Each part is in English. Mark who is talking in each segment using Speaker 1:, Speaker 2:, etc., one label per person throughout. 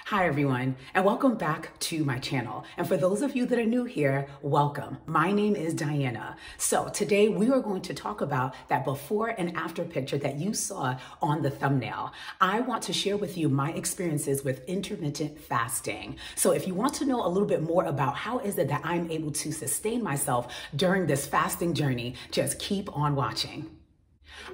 Speaker 1: Hi everyone, and welcome back to my channel. And for those of you that are new here, welcome. My name is Diana. So today we are going to talk about that before and after picture that you saw on the thumbnail. I want to share with you my experiences with intermittent fasting. So if you want to know a little bit more about how is it that I'm able to sustain myself during this fasting journey, just keep on watching.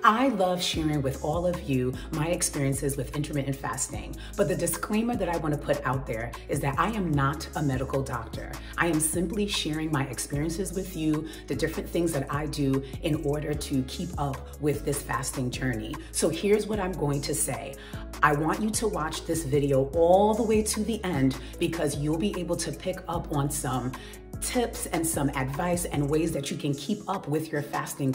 Speaker 1: I love sharing with all of you my experiences with intermittent fasting, but the disclaimer that I want to put out there is that I am not a medical doctor. I am simply sharing my experiences with you, the different things that I do in order to keep up with this fasting journey. So here's what I'm going to say. I want you to watch this video all the way to the end because you'll be able to pick up on some tips and some advice and ways that you can keep up with your fasting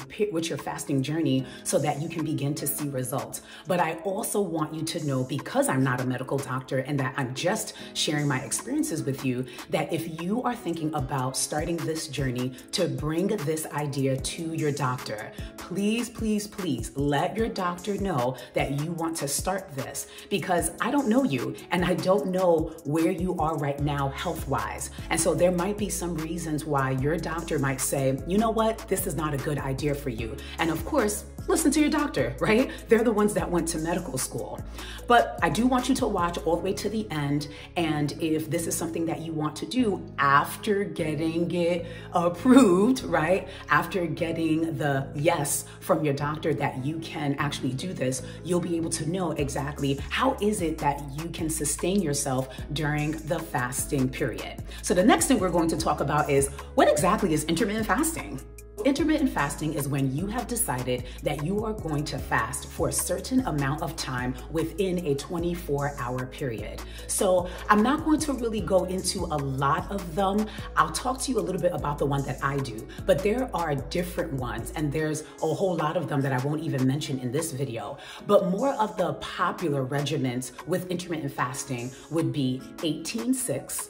Speaker 1: journey so that you can begin to see results. But I also want you to know, because I'm not a medical doctor and that I'm just sharing my experiences with you, that if you are thinking about starting this journey to bring this idea to your doctor, please, please, please let your doctor know that you want to start this, because I don't know you and I don't know where you are right now health-wise. And so there might be some reasons why your doctor might say, you know what, this is not a good idea for you. And of course, listen to your doctor, right? They're the ones that went to medical school. But I do want you to watch all the way to the end. And if this is something that you want to do after getting it approved, right? After getting the yes from your doctor that you can actually do this, you'll be able to know exactly how is it that you can sustain yourself during the fasting period. So the next thing we're going to talk about is, what exactly is intermittent fasting? Intermittent fasting is when you have decided that you are going to fast for a certain amount of time within a 24-hour period. So I'm not going to really go into a lot of them. I'll talk to you a little bit about the one that I do, but there are different ones and there's a whole lot of them that I won't even mention in this video. But more of the popular regimens with intermittent fasting would be 18-6,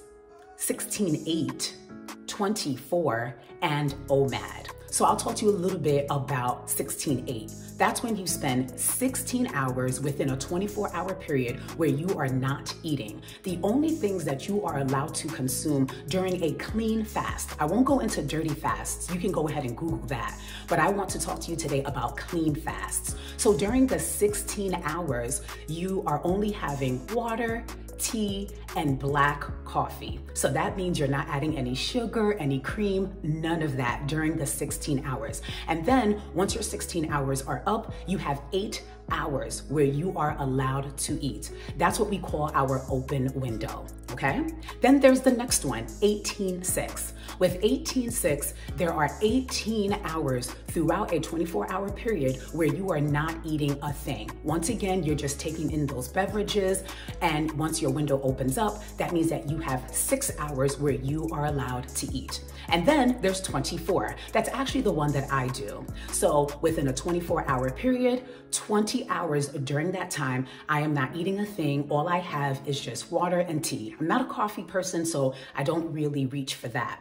Speaker 1: 16-8, 24, and OMAD. So I'll talk to you a little bit about 16-8. That's when you spend 16 hours within a 24-hour period where you are not eating. The only things that you are allowed to consume during a clean fast, I won't go into dirty fasts, you can go ahead and Google that, but I want to talk to you today about clean fasts. So during the 16 hours, you are only having water, tea, and black coffee. So that means you're not adding any sugar, any cream, none of that during the 16 hours. And then once your 16 hours are up, you have 8 hours where you are allowed to eat. That's what we call our open window, okay? Then there's the next one, 18-6. With 18-6, there are 18 hours throughout a 24-hour period where you are not eating a thing. Once again, you're just taking in those beverages, and once your window opens up, that means that you have 6 hours where you are allowed to eat. And then there's 24. That's actually the one that I do. So within a 24-hour period, 20 hours during that time, I am not eating a thing. All I have is just water and tea. I'm not a coffee person, so I don't really reach for that.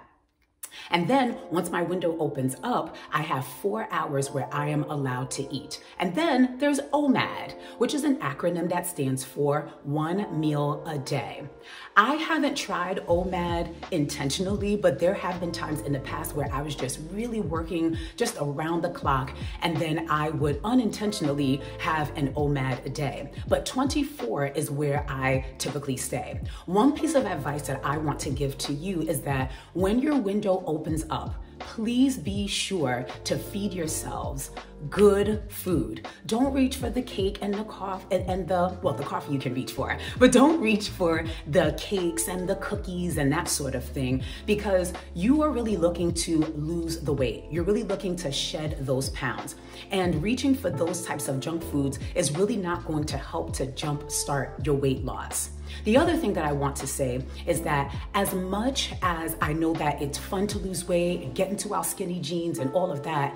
Speaker 1: And then once my window opens up, I have 4 hours where I am allowed to eat. And then there's OMAD, which is an acronym that stands for 1 meal a day. I haven't tried OMAD intentionally, but there have been times in the past where I was just really working just around the clock, and then I would unintentionally have an OMAD a day. But 24 is where I typically stay. One piece of advice that I want to give to you is that when your window opens up, please be sure to feed yourselves good food. Don't reach for the cake and the coffee the coffee you can reach for, but don't reach for the cakes and the cookies and that sort of thing, because you are really looking to lose the weight. You're really looking to shed those pounds, and reaching for those types of junk foods is really not going to help to jumpstart your weight loss. The other thing that I want to say is that as much as I know that it's fun to lose weight and get into our skinny jeans and all of that,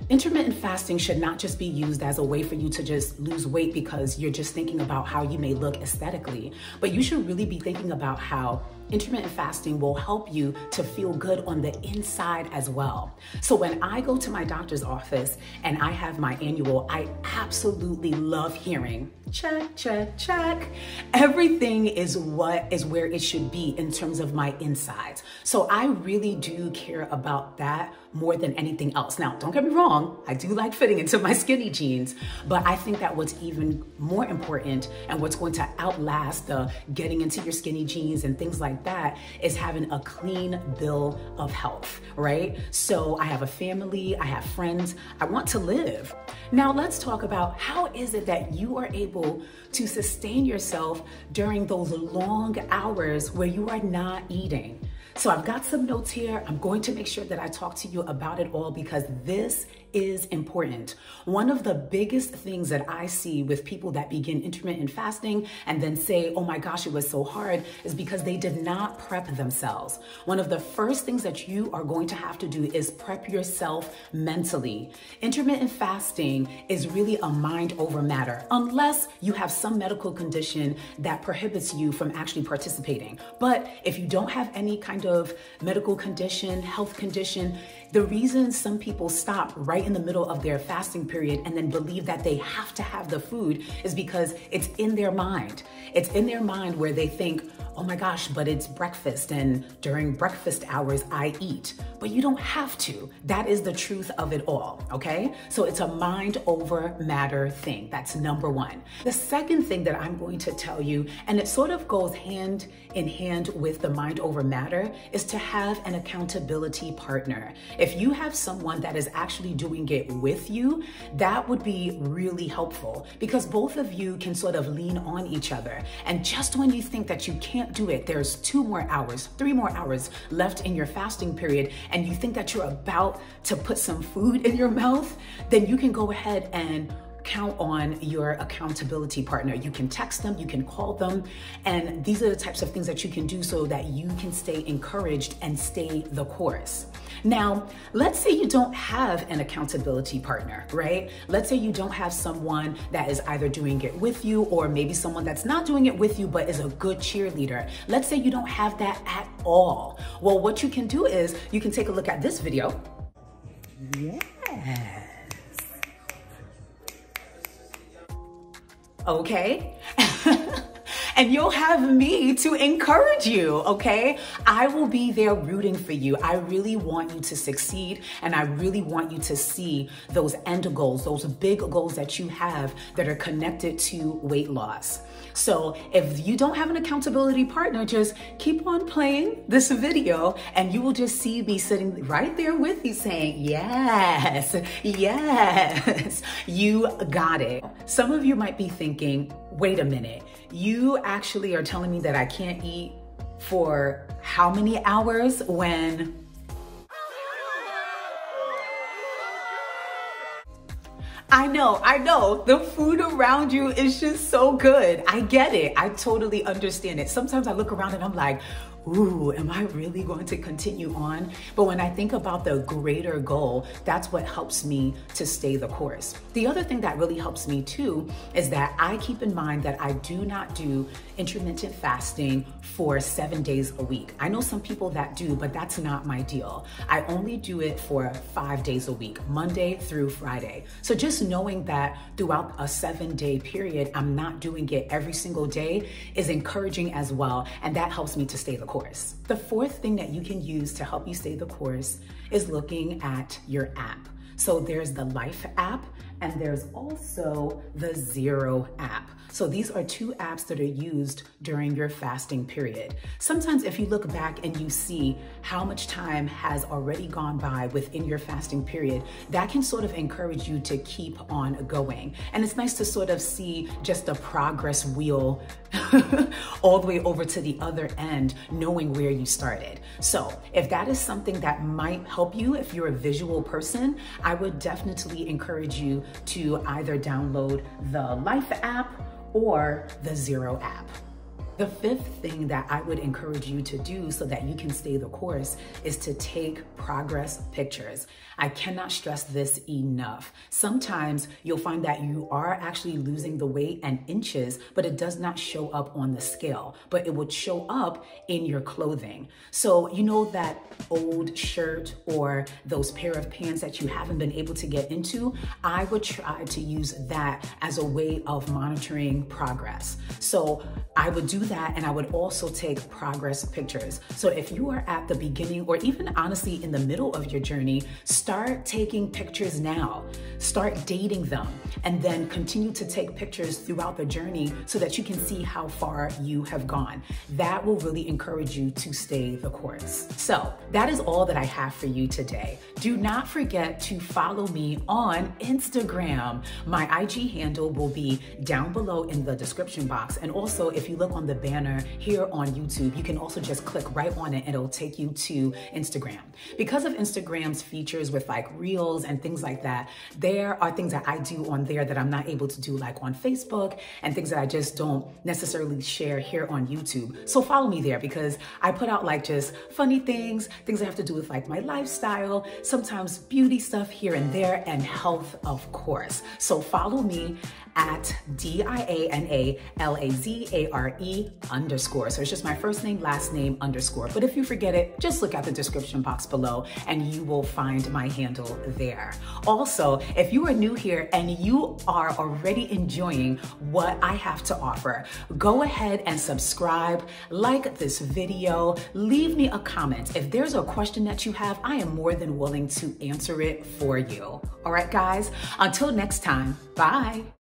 Speaker 1: intermittent fasting should not just be used as a way for you to just lose weight because you're just thinking about how you may look aesthetically, but you should really be thinking about how intermittent fasting will help you to feel good on the inside as well. So when I go to my doctor's office and I have my annual, I absolutely love hearing Check, check, check. Everything is where it should be in terms of my insides. So I really do care about that more than anything else. Now, don't get me wrong, I do like fitting into my skinny jeans, but I think that what's even more important and what's going to outlast the getting into your skinny jeans and things like that is having a clean bill of health, right? So I have a family, I have friends, I want to live. Now let's talk about how is it that you are able to sustain yourself during those long hours where you are not eating. So I've got some notes here. I'm going to make sure that I talk to you about it all because this is important. One of the biggest things that I see with people that begin intermittent fasting and then say, oh my gosh, it was so hard, is because they did not prep themselves. One of the first things that you are going to have to do is prep yourself mentally. Intermittent fasting is really a mind over matter, unless you have some medical condition that prohibits you from actually participating. But if you don't have any kind of medical condition, health condition, the reason some people stop right in the middle of their fasting period and then believe that they have to have the food is because it's in their mind. It's in their mind where they think, oh my gosh, but it's breakfast and during breakfast hours I eat. But you don't have to. That is the truth of it all, okay? So it's a mind over matter thing. That's number one. The second thing that I'm going to tell you, and it sort of goes hand in hand with the mind over matter, is to have an accountability partner. If you have someone that is actually doing it with you, that would be really helpful because both of you can sort of lean on each other. And just when you think that you can't do it, there's 2 more hours, 3 more hours left in your fasting period, and you think that you're about to put some food in your mouth, then you can go ahead and count on your accountability partner. You can text them, you can call them, and these are the types of things that you can do so that you can stay encouraged and stay the course. Now, let's say you don't have an accountability partner, right? Let's say you don't have someone that is either doing it with you or maybe someone that's not doing it with you but is a good cheerleader. Let's say you don't have that at all. Well, what you can do is you can take a look at this video. Yes. Okay? And you'll have me to encourage you, okay? I will be there rooting for you. I really want you to succeed, and I really want you to see those end goals, those big goals that you have that are connected to weight loss. So if you don't have an accountability partner, just keep on playing this video and you will just see me sitting right there with you saying, yes, yes, you got it. Some of you might be thinking, wait a minute, you actually are telling me that I can't eat for how many hours when I know, the food around you is just so good. I get it. I totally understand it. Sometimes I look around and I'm like, ooh, am I really going to continue on? But when I think about the greater goal, that's what helps me to stay the course. The other thing that really helps me too is that I keep in mind that I do not do intermittent fasting for 7 days a week. I know some people that do, but that's not my deal. I only do it for 5 days a week, Monday through Friday. So just knowing that throughout a 7-day period, I'm not doing it every single day is encouraging as well. And that helps me to stay the course. The fourth thing that you can use to help you stay the course is looking at your app. So there's the Life app and there's also the Zero app. So these are 2 apps that are used during your fasting period. Sometimes if you look back and you see how much time has already gone by within your fasting period, that can sort of encourage you to keep on going. And it's nice to sort of see just the progress wheel all the way over to the other end, knowing where you started. So if that is something that might help you, if you're a visual person, I would definitely encourage you to either download the Life app or the Zero app. The fifth thing that I would encourage you to do so that you can stay the course is to take progress pictures. I cannot stress this enough. Sometimes you'll find that you are actually losing the weight and inches, but it does not show up on the scale, but it would show up in your clothing. So you know that old shirt or those pair of pants that you haven't been able to get into, I would try to use that as a way of monitoring progress. So I would do that, and I would also take progress pictures. So if you are at the beginning or even honestly in the middle of your journey, start taking pictures now. Start dating them, and then continue to take pictures throughout the journey so that you can see how far you have gone. That will really encourage you to stay the course. So that is all that I have for you today. Do not forget to follow me on Instagram. My IG handle will be down below in the description box. And also, if you look on the banner here on YouTube, you can also just click right on it and it'll take you to Instagram. Because of Instagram's features with like reels and things like that, there are things that I do on there that I'm not able to do like on Facebook, and things that I just don't necessarily share here on YouTube. So follow me there, because I put out like just funny things that have to do with like my lifestyle, sometimes beauty stuff here and there, and health, of course. So follow me at DIANALAZARE _. So it's just my first name, last name _. But if you forget it, just look at the description box below and you will find my handle there. Also, if you are new here and you are already enjoying what I have to offer, go ahead and subscribe, like this video, leave me a comment. If there's a question that you have, I am more than willing to answer it for you. All right, guys, until next time, bye.